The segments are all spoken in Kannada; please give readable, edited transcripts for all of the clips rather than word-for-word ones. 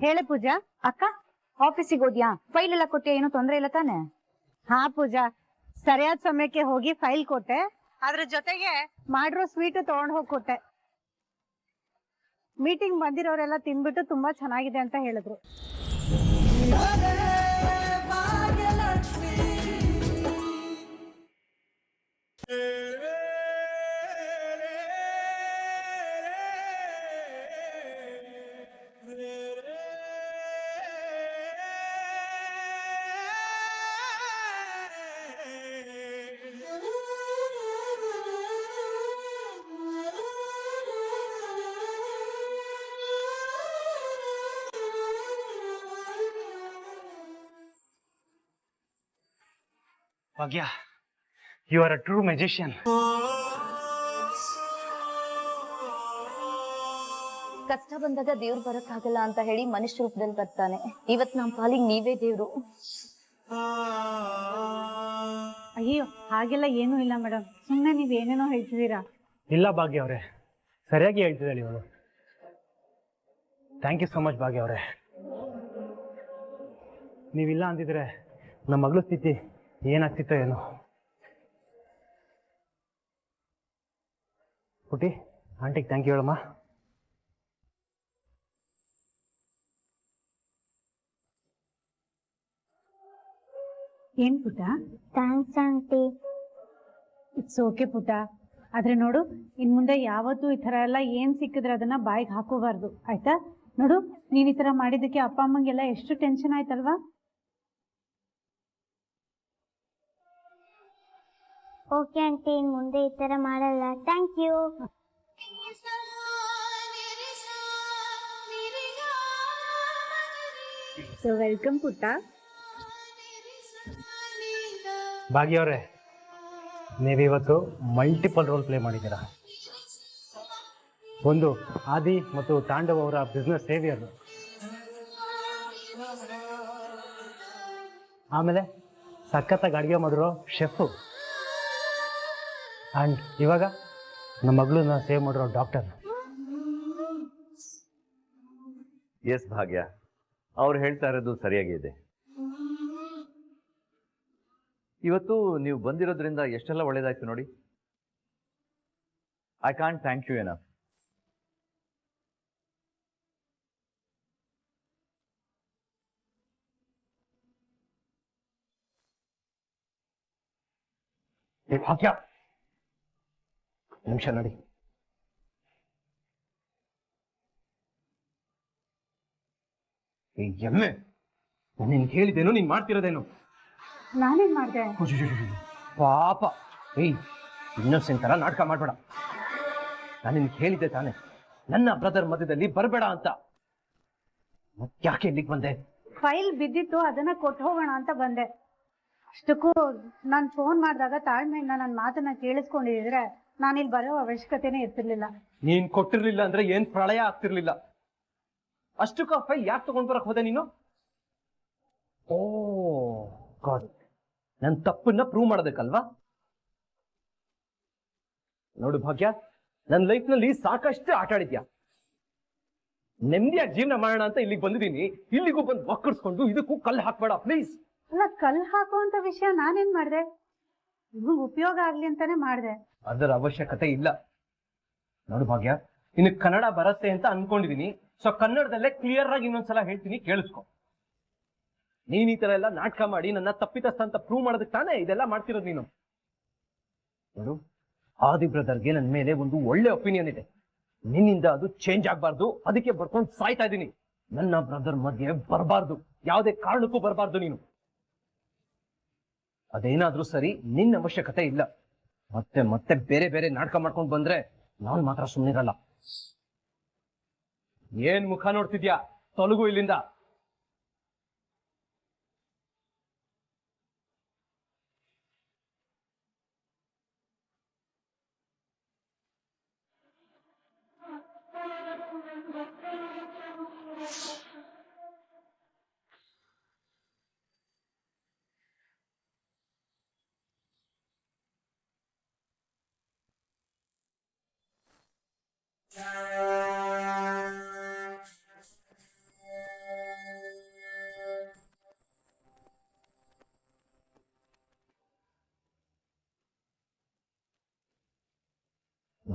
ಹೇಳೆ ಪೂಜಾ. ಅಕ್ಕ ಆಫೀಸಿಗೆ ಹೋದ್ಯಾ? ಫೈಲ್ ಎಲ್ಲ ಕೊಟ್ಟೆ, ಏನೋ ತೊಂದ್ರೆ ಇಲ್ಲ ತಾನೆ? ಹಾ ಪೂಜಾ, ಸರಿಯಾದ ಸಮಯಕ್ಕೆ ಹೋಗಿ ಫೈಲ್ ಕೊಟ್ಟೆ, ಅದ್ರ ಜೊತೆಗೆ ಮಾಡಿರೋ ಸ್ವೀಟ್ ತಗೊಂಡ್ ಹೋಗಿ ಕೊಟ್ಟೆ. ಮೀಟಿಂಗ್ ಬಂದಿರೋರೆಲ್ಲ ತಿನ್ಬಿಟ್ಟು ತುಂಬಾ ಚೆನ್ನಾಗಿದೆ ಅಂತ ಹೇಳಿದ್ರು. Bhagya, you are a true magician. ಕಷ್ಟ ಬಂದಾಗ ದೇವ್ರು ಬರಕ್ಕಾಗಲ್ಲ ಅಂತ ಹೇಳಿ ಮನುಷ್ಯ ರೂಪದಲ್ಲಿ ಬರ್ತಾನೆ. ಇವತ್ ನಮ್ಮ ಪಾಲಿಗೆ ನೀವೇ ದೇವ್ರು. ಅಯ್ಯೋ, ಹಾಗೆಲ್ಲ ಏನೂ ಇಲ್ಲ ಮೇಡಮ್, ಸುಮ್ಮನೆ ನೀವ್ ಏನೇನೋ ಹೇಳ್ತಿದ್ದೀರಾ. ಇಲ್ಲ ಭಾಗ್ಯ ಅವರೇ, ಸರಿಯಾಗಿ ಹೇಳ್ತಿದ್ದಾಳೆ ಇವಳು. ಥ್ಯಾಂಕ್ ಯು ಸೋ ಮಚ್ ಭಾಗ್ಯ ಅವರೇ. ನೀವಿಲ್ಲ ಅಂದಿದ್ರೆ ನಮ್ಮ ಮಗಳ ಸ್ಥಿತಿ ಏನಾಗ್ತಿತ್ತೋ ಏನೋ. ಪುಟಿ, ಆಂಟಿಗೆ ಥ್ಯಾಂಕ್ ಯು ಹೇಳಮ್ಮ. ಏನ್ ಪುಟ? Thanks aunty. ಇಟ್ಸ್ ಓಕೆ ಪುಟ. ಆದ್ರೆ ನೋಡು, ಇನ್ ಮುಂದೆ ಯಾವತ್ತೂ ಈ ತರ ಎಲ್ಲ ಏನ್ ಸಿಕ್ಕಿದ್ರೆ ಅದನ್ನ ಬಾಯಿಗೆ ಹಾಕೋಬಾರ್ದು, ಆಯ್ತಾ? ನೋಡು, ನೀನ್ ಈ ತರ ಮಾಡಿದಕ್ಕೆ ಅಪ್ಪ ಅಮ್ಮಂಗೆಲ್ಲ ಎಷ್ಟು ಟೆನ್ಷನ್ ಆಯ್ತಲ್ವಾ? ಓಕೆ ಆಂಟಿ, ಇನ್ ಮುಂದೆ ಈ ತರ ಮಾಡಲ್ಲ. Thank you. ಸೊ ವೆಲ್ಕಮ್ ಪುಟ್ಟ. ಭಾಗ್ಯ ಅವರೇ, ನೀವಿವತ್ತು ಮಲ್ಟಿಪಲ್ ರೋಲ್ ಪ್ಲೇ ಮಾಡಿದ್ದೀರಾ. ಒಂದು ಆದಿ ಮತ್ತು ತಾಂಡವ್ ಅವರ ಬಿಸ್ನೆಸ್ ಸೇವಿಯರ್, ಆಮೇಲೆ ಸಖತ್ತಾಗಿ ಅಡುಗೆ ಮಾಡಿರೋ ಶೆಫು, ಆ್ಯಂಡ್ ಇವಾಗ ನಮ್ಮ ಮಗಳನ್ನ ಸೇವ್ ಮಾಡಿರೋ ಡಾಕ್ಟರ್. ಎಸ್ ಭಾಗ್ಯ, ಅವ್ರು ಹೇಳ್ತಾ ಇರೋದು ಸರಿಯಾಗಿದೆ. ಇವತ್ತು ನೀವು ಬಂದಿರೋದ್ರಿಂದ ಎಷ್ಟೆಲ್ಲ ಒಳ್ಳೇದಾಯ್ತು ನೋಡಿ. I can't thank you enough. Bhagya, ನಿಮಿಷ ನೋಡಿ. ಎಮ್ಮೆ, ನೀನ್ ಹೇಳಿದೇನು, ನೀನ್ ಮಾಡ್ತಿರೋದೇನು? ನಾನೇನ್ ಮಾಡ್ದೆ? ಪಾಪ, ಇನ್ನೊಸೆಂಟ್ ತರ ನಾಟಕ ಮಾಡ್ಬೇಡ. ನಾನು ನಿನ್ಗೆ ಹೇಳಿದ್ದೆ ತಾನೆ, ನನ್ನ ಬ್ರದರ್ ಮಧ್ಯದಲ್ಲಿ ಬರಬೇಡ ಅಂತ. ಯಾಕೆ ಇಲ್ಲಿಗೆ ಬಂದೆ? ಫೈಲ್ ಬಿದ್ದಿತ್ತು, ಅದನ್ನ ಕೊಟ್ಟು ಹೋಗೋಣ ಅಂತ ಬಂದೆ. ಅಷ್ಟಕ್ಕೂ ನಾನು ಫೋನ್ ಮಾಡಿದಾಗ ತಾಳ್ಮೆಯಿಂದ ನನ್ನ ಮಾತನ್ನ ಕೇಳಿಸ್ಕೊಂಡಿದ್ರೆ ನಾನಿಲ್ಲಿ ಬರೋ ಅವಶ್ಯಕತೆನೇ ಇರ್ತಿರ್ಲಿಲ್ಲ. ನೀನ್ ಕೊಟ್ಟಿರ್ಲಿಲ್ಲ ಅಂದ್ರೆ ಏನ್ ಪ್ರಳಯ ಆಗ್ತಿರ್ಲಿಲ್ಲ. ಅಷ್ಟಕ್ಕ ಫೈಲ್ ಯಾಕೆ ತಗೊಂಡ್ ಬರಕ್ ಹೋದೆ ನೀನು? ಓ ಗಾಡ್, ನನ್ನ ತಪ್ಪನ್ನ ಪ್ರೂವ್ ಮಾಡೋದಕ್ಕಲ್ವಾ? ನೋಡು ಭಾಗ್ಯ, ನನ್ನ ಲೈಫ್ ನಲ್ಲಿ ಸಾಕಷ್ಟು ಆಟ ಆಡಿದ್ಯಾ. ನೆಮ್ಮದಿಯಾಗಿ ಜೀವನ ಮಾಡೋಣ ಅಂತ ಇಲ್ಲಿಗೆ ಬಂದಿದ್ದೀನಿ. ಇಲ್ಲಿಗೂ ಬಂದು ಮಕ್ಕಳಿಸ್ಕೊಂಡು ಇದಕ್ಕೂ ಕಲ್ಲು ಹಾಕ್ಬೇಡ ಪ್ಲೀಸ್. ಅಲ್ಲ, ಕಲ್ಲು ಹಾಕುವಂತ ವಿಷಯ ನಾನೇನ್ ಮಾಡ್ದೆ? ನಿಮ್ಗೆ ಉಪಯೋಗ ಆಗ್ಲಿ ಅಂತಾನೆ ಮಾಡ್ದೆ. ಅದರ ಅವಶ್ಯಕತೆ ಇಲ್ಲ. ನೋಡು ಭಾಗ್ಯ, ಇನ್ನು ಕನ್ನಡ ಬರತ್ತೆ ಅಂತ ಅನ್ಕೊಂಡಿದೀನಿ. ಸೊ ಕನ್ನಡದಲ್ಲೇ ಕ್ಲಿಯರ್ ಆಗಿ ಇನ್ನೊಂದ್ಸಲ ಹೇಳ್ತೀನಿ, ಕೇಳಿಸ್ಕೊ. ನೀನ್ ಈ ತರ ಎಲ್ಲ ನಾಟಕ ಮಾಡಿ ನನ್ನ ತಪ್ಪಿತಸ್ಥ ಅಂತ ಪ್ರೂವ್ ಮಾಡೋದಕ್ಕೆ ತಾನೇ ಇದೆಲ್ಲ ಮಾಡ್ತಿರೋದು ನೀನು. ನೋಡು, ಆದಿ ಬ್ರದರ್ಗೆ ನನ್ನ ಮೇಲೆ ಒಂದು ಒಳ್ಳೆ ಒಪಿನಿಯನ್ ಇದೆ. ನಿನ್ನಿಂದ ಅದು ಚೇಂಜ್ ಆಗ್ಬಾರ್ದು, ಅದಕ್ಕೆ ಬರ್ಕೊಂಡು ಸಾಯ್ತಾ ಇದ್ದೀನಿ. ನನ್ನ ಬ್ರದರ್ ಮಧ್ಯೆ ಬರಬಾರ್ದು, ಯಾವುದೇ ಕಾರಣಕ್ಕೂ ಬರಬಾರ್ದು ನೀನು. ಅದೇನಾದ್ರೂ ಸರಿ, ನಿನ್ನ ಅವಶ್ಯಕತೆ ಇಲ್ಲ. ಮತ್ತೆ ಮತ್ತೆ ಬೇರೆ ಬೇರೆ ನಾಟಕ ಮಾಡ್ಕೊಂಡು ಬಂದ್ರೆ ನಾನ್ ಮಾತ್ರ ಸುಮ್ಮನಿರಲ್ಲ. ಏನ್ ಮುಖ ನೋಡ್ತಿದ್ಯಾ? ತೊಲಗು ಇಲ್ಲಿಂದ.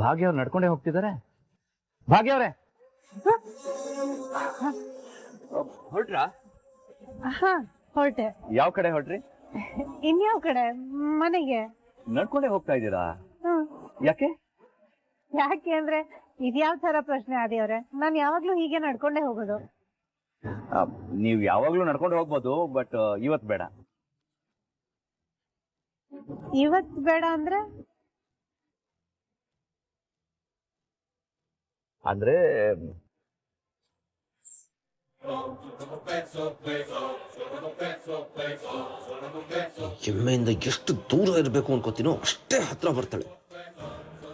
ಭಾಗ್ಯ ಅವ್ರು ನಡ್ಕೊಂಡೇ ಹೋಗ್ತಿದ್ದಾರೆ. ಭಾಗ್ಯ ಅವರೇ ಹೊರಟ್ರಾ? ಹಾ ಹೊರಟೆ. ಯಾವ ಕಡೆ ಹೊರಟ್ರಿ? ಇನ್ಯಾವ ಕಡೆ? ಮನೆಗೆ. ನಡ್ಕೊಂಡೇ ಹೋಗ್ತಾ ಇದ್ದೀರಾ? ಹ್ಮ್. ಯಾಕೆ? ಯಾಕೆ ಅಂದ್ರೆ ಇದ್ಯಾವ ತರ ಪ್ರಶ್ನೆ ಆದಿಯವ್ರೆ? ನಾನ್ ಯಾವಾಗ್ಲೂ ಹೀಗೆ ನಡ್ಕೊಂಡೇ ಹೋಗೋದು. ನೀವು ಯಾವಾಗ್ಲೂ ನಡ್ಕೊಂಡು ಹೋಗ್ಬೋದು, ಬಟ್ ಇವತ್ ಬೇಡ. ಇವತ್ ಬೇಡ ಅಂದ್ರೆ? ಅಂದ್ರೆ ಎಮ್ಮೆಯಿಂದ ಎಷ್ಟು ದೂರ ಇರಬೇಕು ಅನ್ಕೋತೀನೋ ಅಷ್ಟೇ ಹತ್ರ ಬರ್ತಾಳೆ.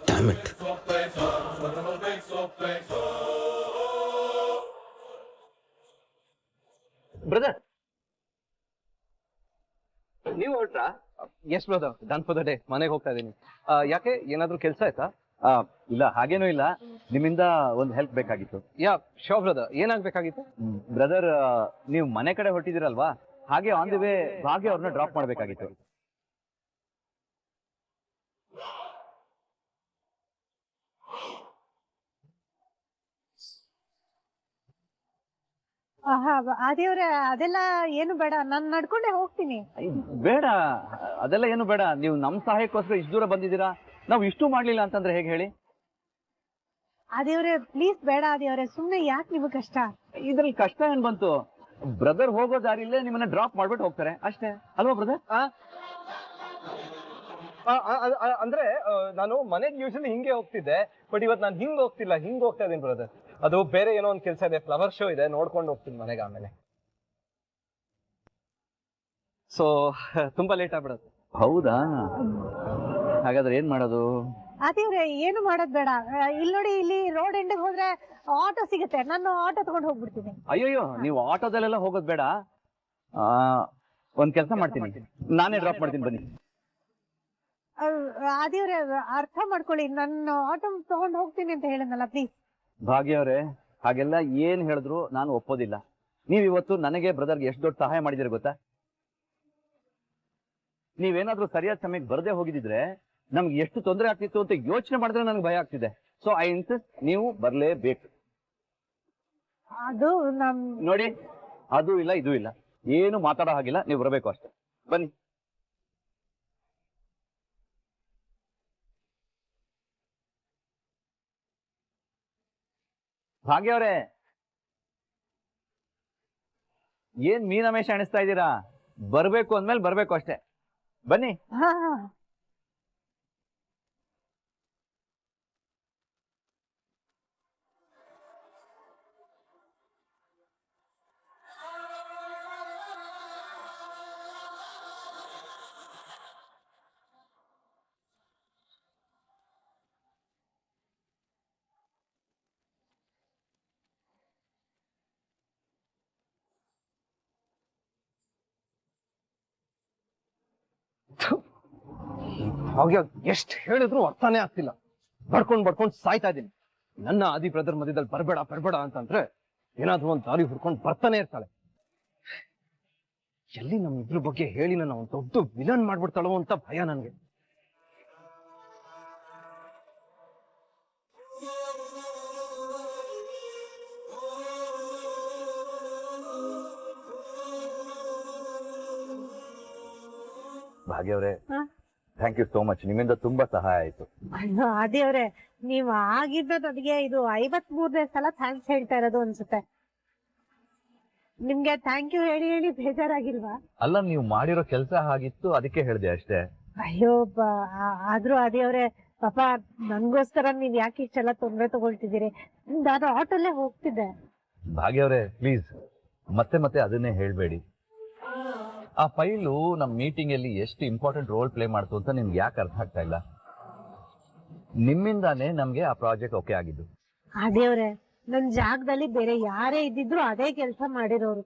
ಡ್ಯಾಮೆಟ್. ಬ್ರದರ್, ನೀವು ಹೊರಟ್ರಾ? Yes brother, done for the day. ಮನೆಗೆ ಹೋಗ್ತಾ ಇದ್ದೀನಿ. ಯಾಕೆ, ಏನಾದ್ರೂ ಕೆಲಸ ಆಯ್ತಾ? ಇಲ್ಲ, ಹಾಗೇನೂ ಇಲ್ಲ. ನಿಮ್ಮಿಂದ ಒಂದು ಹೆಲ್ಪ್ ಬೇಕಾಗಿತ್ತು. ಯಾ ಶೋರ್ ಬ್ರದರ್, ಏನಾಗ್ಬೇಕಾಗಿತ್ತು? ಬ್ರದರ್, ನೀವು ಮನೆ ಕಡೆ ಹೊರಟಿದ್ದೀರಲ್ವಾ, ಹಾಗೆ ಆನ್ ದಿ ವೇ ಭಾಗ್ಯ ಅವ್ರನ್ನ ಡ್ರಾಪ್ ಮಾಡ್ಬೇಕಾಗಿತ್ತು. ಆದಿಯವ್ರೆ, ಅದೆಲ್ಲ ಏನು ಬೇಡ, ನಾನ್ ನಡ್ಕೊಂಡೇ ಹೋಗ್ತೀನಿ. ಬೇಡ, ಅದೆಲ್ಲ ಏನು ಬೇಡ. ನೀವು ನಮ್ ಸಹಾಯಕ್ಕೋಸ್ಕರ ಇಷ್ಟು ದೂರ ಬಂದಿದ್ದೀರಾ, ನಾವು ಇಷ್ಟು ಮಾಡ್ಲಿಲ್ಲ ಅಂತಂದ್ರೆ ಹೇಗೆ ಹೇಳಿ? ಆದಿಯವ್ರೆ ಪ್ಲೀಸ್ ಬೇಡ ಆದಿಯವ್ರೆ, ಸುಮ್ನೆ ಯಾಕೆ ನಿಮ್ಗೆ ಕಷ್ಟ? ಇದ್ರಲ್ಲಿ ಕಷ್ಟ ಏನ್ ಬಂತು? ಬ್ರದರ್ ಹೋಗೋ ದಾರಿಲೇ ನಿಮ್ಮನ್ನ ಡ್ರಾಪ್ ಮಾಡ್ಬಿಟ್ಟು ಹೋಗ್ತಾರೆ ಅಷ್ಟೇ ಅಲ್ವಾ ಬ್ರದರ್? ಅಂದ್ರೆ ನಾನು ಮನೆಗೆ ಯೂಶಲಿ ಹಿಂಗೆ ಹೋಗ್ತಿದ್ದೆ, ಬಟ್ ಇವತ್ತು ನಾನು ಹಿಂಗ್ ಹೋಗ್ತಿಲ್ಲ, ಹಿಂಗ್ ಹೋಗ್ತಾ ಇದೀನಿ ಬ್ರದರ್. ಅದು ಬೇರೆ ಏನೋ ಒಂದು ಕೆಲಸ ಇದೆ, ಫ್ಲವರ್ ಶೋ ಇದೆ, ನೋಡ್ಕೊಂಡು ಹೋಗ್ತೀನಿ ಮನೆಗೆ ಆಮೇಲೆ. ಸೊ ತುಂಬಾ ಲೇಟ್ ಆಗ್ಬಿಡತ್ತೆ. ಹೌದಾ? ಹಾಗಾದ್ರೆ ಏನ್ ಮಾಡೋದು? ಆದಿಯವ್ರೆ ಏನು ಮಾಡೋದ್ ಬೇಡ. ಇಲ್ಲಿ ನೋಡಿ, ಇಲ್ಲಿ ರೋಡ್ ಎಂಡಿಗೆ ಹೋದ್ರೆ ಆಟೋ ಸಿಗುತ್ತೆ, ನಾನು ಆಟೋ ತಗೊಂಡು ಹೋಗ್ಬಿಡ್ತೀನಿ. ಅಯ್ಯೋ, ನೀವು ಆಟೋದಲ್ಲೆಲ್ಲ ಹೋಗೋದ್ ಬೇಡ. ಒಂದ್ ಕೆಲಸ ಮಾಡ್ತೀನಿ, ನಾನೇ ಡ್ರಾಪ್ ಮಾಡ್ತೀನಿ, ಬನ್ನಿ. ಆದಿಯವ್ರೆ ಅರ್ಥ ಮಾಡ್ಕೊಳ್ಳಿ, ನಾನು ಆಟೋ ತಗೊಂಡು ಹೋಗ್ತೀನಿ ಅಂತ ಹೇಳಿದ್ನಲ್ಲ, ಪ್ಲೀಸ್. ಭಾಗ್ಯ ಅವರೇ, ಹಾಗೆಲ್ಲ ಏನ್ ಹೇಳಿದ್ರು ನಾನು ಒಪ್ಪೋದಿಲ್ಲ. ನೀವ್ ಇವತ್ತು ನನಗೆ ಬ್ರದರ್ಗೆ ಎಷ್ಟು ದೊಡ್ಡ ಸಹಾಯ ಮಾಡಿದಿರ ಗೊತ್ತಾ? ನೀವೇನಾದ್ರೂ ಸರಿಯಾದ ಸಮಯಕ್ಕೆ ಬರದೇ ಹೋಗಿದ್ರೆ ನಮ್ಗೆ ಎಷ್ಟು ತೊಂದರೆ ಆಗ್ತಿತ್ತು ಅಂತ ಯೋಚನೆ ಮಾಡಿದ್ರೆ ನನಗೆ ಭಯ ಆಗ್ತಿದೆ. ಸೊ ಐ ಇನ್ಸಿಸ್ಟ್, ನೀವು ಬರ್ಲೇಬೇಕು. ಅದು ನೋಡಿ, ಅದು ಇಲ್ಲ ಇದು ಇಲ್ಲ, ಏನು ಮಾತಾಡೋ ಹಾಗಿಲ್ಲ, ನೀವು ಬರಬೇಕು ಅಷ್ಟೇ. ಬನ್ನಿ. ಭಾಗ್ಯ ಅವರೇ, ಏನ್ ಮೀನಮೇಶ ಅಣಿಸ್ತಾ ಇದ್ದೀರಾ? ಬರ್ಬೇಕು ಅಂದ್ಮೇಲೆ ಬರ್ಬೇಕು ಅಷ್ಟೇ, ಬನ್ನಿ. ಹಾ ಹಾಗೆ ಎಷ್ಟು ಹೇಳಿದ್ರು ಅರ್ಥನೇ ಆಗ್ತಿಲ್ಲ. ಬಡ್ಕೊಂಡ್ ಸಾಯ್ತಾ ಇದ್ದೀನಿ. ನನ್ನ ಆದಿ ಬ್ರದರ್ ಮಧ್ಯದಲ್ಲಿ ಬರ್ಬೇಡ ಅಂತಂದ್ರೆ ಏನಾದ್ರೂ ಒಂದು ದಾರಿ ಹುಡ್ಕೊಂಡು ಬರ್ತಾನೆ ಇರ್ತಾಳೆ. ಎಲ್ಲಿ ನಮ್ಮ ಇದ್ರ ಬಗ್ಗೆ ಹೇಳಿ ನನ್ನ ಒಂದು ದೊಡ್ಡ ವಿಲನ್ ಮಾಡ್ಬಿಡ್ತಾಳೋ ಅಂತ ಭಯ ನನ್ಗೆ. ಭಾಗ್ಯ ಅವರೇ, ಥ್ಯಾಂಕ್ ಯು ಸೋ ಮಚ್. ನಿಮ್ಮಿಂದ ತುಂಬಾ ಸಹಾಯ ಆಯ್ತು. ಆದಿಯವ್ರೆ, ನೀವು ಆಗಿದ್ದ ನನಗೆ ಇದು 53ನೇ ಸಲ ಥ್ಯಾಂಕ್ಸ್ ಹೇಳ್ತಾ ಇರೋದು ಅನ್ಸುತ್ತೆ. ನಿಮ್ಗೆ ಥ್ಯಾಂಕ್ ಯು ಹೇಳಿ ಹೇಳಿ ಬೇಜಾರಾಗಿಲ್ವಾ? ಅಲ್ಲ, ನೀವು ಮಾಡಿರೋ ಕೆಲಸ ಹಾಗಿತ್ತು, ಅದಕ್ಕೆ ಹೇಳಿದೆ ಅಷ್ಟೇ. ಅಯ್ಯೋ, ಆದ್ರೂ ಆದಿಯವ್ರೆ ಪಾಪ ನನ್ಗೋಸ್ಕರ ನೀವ್ ಯಾಕೆ ಇಷ್ಟೆಲ್ಲ ತೊಂದರೆ ತಗೊಳ್ತಿದ್ದೀರಿ? ನಾನು ಆಟೋಲ್ಲೇ ಹೋಗ್ತಿದ್ದೆ. ಭಾಗ್ಯ ಅವರೇ, ಪ್ಲೀಸ್ ಮತ್ತೆ ಮತ್ತೆ ಅದನ್ನೇ ಹೇಳ್ಬೇಡಿ. ಆ ಫೈಲು ನಮ್ಮ ಮೀಟಿಂಗ್ ಅಲ್ಲಿ ಎಷ್ಟು ಇಂಪಾರ್ಟೆಂಟ್ ರೋಲ್ ಪ್ಲೇ ಮಾಡ್ತು ಅಂತ ನಿಮ್ಗೆ ಯಾಕೆ ಅರ್ಥ ಆಗ್ತಾ ಇಲ್ಲ? ನಿಮ್ಮಿಂದಾನೇ ನಮ್ಗೆ ಆ ಪ್ರಾಜೆಕ್ಟ್ ಓಕೆ ಆಗಿದ್ದು. ಆದಿಯವ್ರೆ, ನನ್ ಜಾಗದಲ್ಲಿ ಬೇರೆ ಯಾರೇ ಇದ್ದಿದ್ರು ಅದೇ ಕೆಲಸ ಮಾಡಿರೋರು.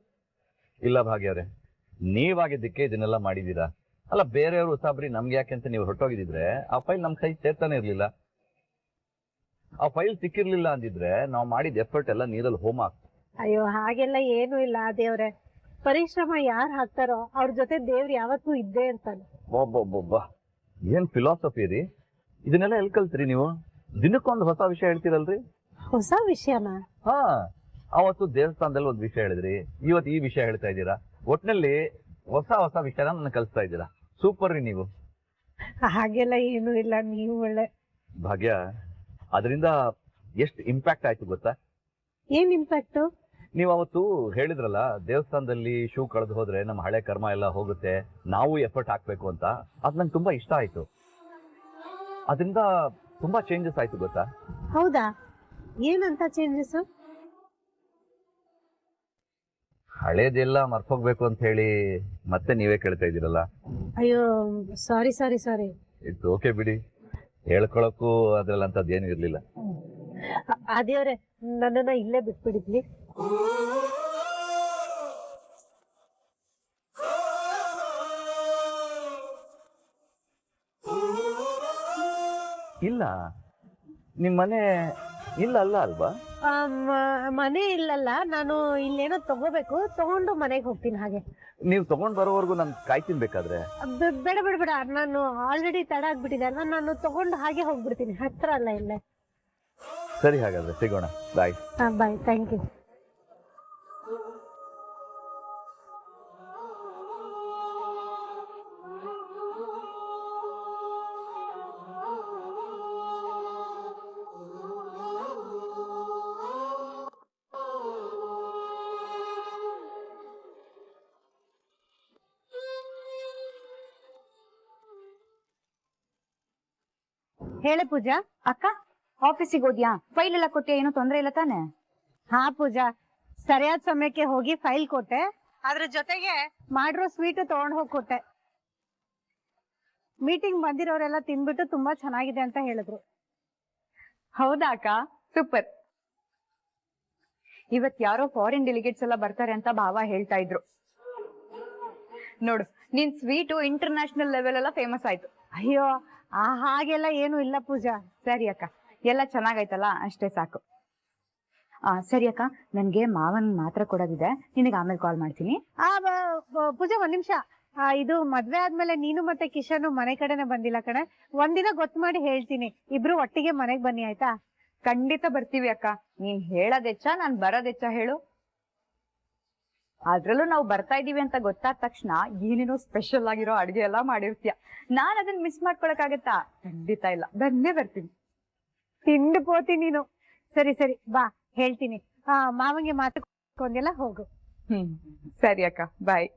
ಇಲ್ಲ ಭಾಗ್ಯ ಅವರೇ, ನೀವಾಗಿದ್ದಕ್ಕೆ ಇದನ್ನೆಲ್ಲ ಮಾಡಿದೀರಾ. ಅಲ್ಲ, ಬೇರೆಯವರು ಉಸಾಬ್ರಿ ನಮ್ಗೆ ಯಾಕೆ ಅಂತ ನೀವು ಹೊರಟೋಗಿದ್ರೆ ಆ ಫೈಲ್ ನಮ್ ಕೈ ಸೇರ್ತಾನೆ ಇರ್ಲಿಲ್ಲ. ಆ ಫೈಲ್ ಸಿಕ್ಕಿರ್ಲಿಲ್ಲ ಅಂದಿದ್ರೆ ನಾವು ಮಾಡಿದ ಎಫರ್ಟ್ ಎಲ್ಲ ನೀರಲ್ಲಿ ಹೋಮ ಆಗ್ತದೆ. ಅಯ್ಯೋ, ಹಾಗೆಲ್ಲ ಏನು ಇಲ್ಲ ಆದಿಯವ್ರೆ. ಪರಿಶ್ರಮ ಯಾರು ಹಾಕ್ತಾರೋ ಅವ್ರ ಜೊತೆ ದೇವ್ರು ಯಾವತ್ತೂ ಇದ್ದೇ ಇರ್ತಾನೆ. ಏನ್ ಫಿಲಾಸಫಿ ರೀ, ಇದನ್ನೆಲ್ಲ ಎಲ್ಲಿ ಕಲ್ತ್ರಿ ನೀವು? ದಿನಕ್ಕೊಂದು ಹೊಸ ವಿಷಯ ಹೇಳ್ತೀರಲ್ರಿ? ಹೊಸ ವಿಷಯನಾ? ಹಾ, ಅವತ್ತು ದೇವಸ್ಥಾನದಲ್ಲಿ ಒಂದು ವಿಷಯ ಹೇಳಿದ್ರಿ, ಇವತ್ತು ಈ ವಿಷಯ ಹೇಳ್ತಾ ಇದ್ದೀರಾ. ಒಟ್ನಲ್ಲಿ ಹೊಸ ಹೊಸ ವಿಷಯನ ನನ್ನ ಕಲಿಸ್ತಾ ಇದ್ದೀರಾ. ಸೂಪರ್ ರೀ ನೀವು. ಹಾಗೆಲ್ಲ ಏನು ಇಲ್ಲ, ನೀವು ಒಳ್ಳೆ. ಭಾಗ್ಯ, ಅದರಿಂದ ಎಷ್ಟು ಇಂಪ್ಯಾಕ್ಟ್ ಆಯ್ತು ಗೊತ್ತಾ? ಏನ್ ಇಂಪ್ಯಾಕ್ಟ್? ನೀವು ಅವತ್ತು ಹೇಳಿದ್ರಲ್ಲ, ದೇವಸ್ಥಾನದಲ್ಲಿ ಶೂ ಕಳೆದು ಹೋದ್ರೆ ನಮ್ಮ ಹಳೆ ಕರ್ಮ ಎಲ್ಲ ಹೋಗುತ್ತೆ, ನಾವು ಎಫರ್ಟ್ ಹಾಕ್ಬೇಕು ಅಂತ. ಅದ್ ನಂಗೆ ತುಂಬಾ ಇಷ್ಟ ಆಯ್ತು. ಅದರಿಂದ ತುಂಬಾ ಚೇಂಜಸ್ ಆಯ್ತು ಗೊತ್ತಾ? ಹೌದಾ? ಏನಂತ ಚೇಂಜಸ್? ಹಳೇದೆಲ್ಲ ಮರ್ತೋಗ್ಬೇಕು ಅಂತ ಹೇಳಿ ಮತ್ತೆ ನೀವೇ ಕೇಳ್ತಾ ಇದ್ದೀರಲ್ಲ. ಅಯ್ಯೋ, ಸಾರಿ ಸಾರಿ ಸಾರಿ. ಇಟ್ಸ್ ಓಕೆ ಬಿಡಿ, ಹೇಳ್ಕೊಳಕ್ಕೂ ಅದ್ರಲ್ಲಿ ಅಂತದ್ದೇನು ಇರ್ಲಿಲ್ಲ. ಅದೇವ್ರೆ, ನನ್ನನ್ನ ಇಲ್ಲೇ ಬಿಟ್ಬಿಡಿದ್ಲಿ. ಇಲ್ಲ, ನಿಮ್ ಮನೆ ಇಲ್ಲ ಅಲ್ಲ ಅಲ್ವಾ? ಮನೆ ಇಲ್ಲಲ್ಲ, ನಾನು ಇಲ್ಲೇನೋ ತಗೋಬೇಕು, ತಗೊಂಡು ಮನೆಗೆ ಹೋಗ್ತೀನಿ. ಹಾಗೆ ನೀವು ತಗೊಂಡ್ ಬರೋವರೆಗೂ ನಾನು ಕಾಯ್ತೀನಿ ಬೇಕಾದ್ರೆ. ಬೇಡ ಬೇಡ ಬೇಡ, ನಾನು ಆಲ್ರೆಡಿ ತಡ ಆಗ್ಬಿಟ್ಟಿದೆ ಅಲ್ಲ, ನಾನು ತಗೊಂಡು ಹಾಗೆ ಹೋಗ್ಬಿಡ್ತೀನಿ. ಹತ್ರ ಅಲ್ಲ ಇಲ್ಲೇ. ಸರಿ, ಹಾಗಾದ್ರೆ ಸಿಗೋಣ. ಬಾಯ್. ಬಾಯ್, ಥ್ಯಾಂಕ್ ಯು. ಹೇಳೆ ಪೂಜಾ. ಅಕ್ಕ, ಆಫೀಸಿಗೆ ಹೋದ್ಯಾ? ಫೈಲ್ ಎಲ್ಲ ಕೊಟ್ಟೆ, ಏನೋ ತೊಂದ್ರೆ ಇಲ್ಲ ತಾನೆ? ಹಾ ಪೂಜಾ, ಸರಿಯಾದ ಸಮಯಕ್ಕೆ ಹೋಗಿ ಫೈಲ್ ಕೊಟ್ಟೆ, ಅದ್ರ ಜೊತೆಗೆ ಮಾಡಿರೋ ಸ್ವೀಟ್ ತಗೊಂಡ್ ಹೋಗಿ ಕೊಟ್ಟೆ. ಮೀಟಿಂಗ್ ಬಂದಿರೋರೆಲ್ಲ ತಿನ್ಬಿಟ್ಟು ತುಂಬಾ ಚೆನ್ನಾಗಿದೆ ಅಂತ ಹೇಳಿದ್ರು. ಹೌದಾ ಅಕ್ಕ, ಸೂಪರ್. ಇವತ್ ಯಾರೋ ಫಾರಿನ್ ಡೆಲಿಗೇಟ್ಸ್ ಎಲ್ಲ ಬರ್ತಾರೆ ಅಂತ ಭಾವ ಹೇಳ್ತಾ ಇದ್ರು. ನೋಡು, ನಿನ್ ಸ್ವೀಟು ಇಂಟರ್ನ್ಯಾಷನಲ್ ಲೆವೆಲ್ ಎಲ್ಲ ಫೇಮಸ್ ಆಯ್ತು. ಅಯ್ಯೋ, ಹಾಗೆಲ್ಲ ಏನು ಇಲ್ಲ ಪೂಜಾ. ಸರಿ ಅಕ್ಕ, ಎಲ್ಲ ಚೆನ್ನಾಗೈತಲ್ಲ, ಅಷ್ಟೇ ಸಾಕು. ಸರಿ ಅಕ್ಕ, ನನ್ಗೆ ಮಾವನ್ ಮಾತ್ರ ಕೊಡೋದಿದೆ, ನಿನಗೆ ಆಮೇಲೆ ಕಾಲ್ ಮಾಡ್ತೀನಿ. ಪೂಜಾ, ಒಂದ್ ನಿಮಿಷ. ಇದು ಮದ್ವೆ ಆದ್ಮೇಲೆ ನೀನು ಮತ್ತೆ ಕಿಶನ್ ಮನೆ ಕಡೆನೆ ಬಂದಿಲ್ಲ ಕಣೆ. ಒಂದಿನ ಗೊತ್ತು ಮಾಡಿ ಹೇಳ್ತೀನಿ, ಇಬ್ರು ಒಟ್ಟಿಗೆ ಮನೆಗ್ ಬನ್ನಿ, ಆಯ್ತಾ? ಖಂಡಿತ ಬರ್ತೀವಿ ಅಕ್ಕ. ನೀನ್ ಹೇಳೋದೆಚ್ಚ, ನಾನ್ ಬರೋದೆಚ್ಚ ಹೇಳು. ಅದ್ರಲ್ಲೂ ನಾವು ಬರ್ತಾ ಇದೀವಿ ಅಂತ ಗೊತ್ತಾದ ತಕ್ಷಣ ಏನೇನೋ ಸ್ಪೆಷಲ್ ಆಗಿರೋ ಅಡ್ಗೆ ಎಲ್ಲ ಮಾಡಿರ್ತೀಯ. ನಾನ್ ಅದನ್ನ ಮಿಸ್ ಮಾಡ್ಕೊಳಕ್ಕಾಗತ್ತಾ? ಖಂಡಿತ ಇಲ್ಲ, ಬಂದೇ ಬರ್ತೀನಿ. ತಿಂದು ಪೋತಿ ನೀನು. ಸರಿ ಸರಿ, ಬಾ, ಹೇಳ್ತೀನಿ. ಮಾವಂಗೆ ಮಾತು ಕೊಂದೆಲ್ಲ ಹೋಗು. ಸರಿ ಅಕ್ಕ, ಬಾಯ್.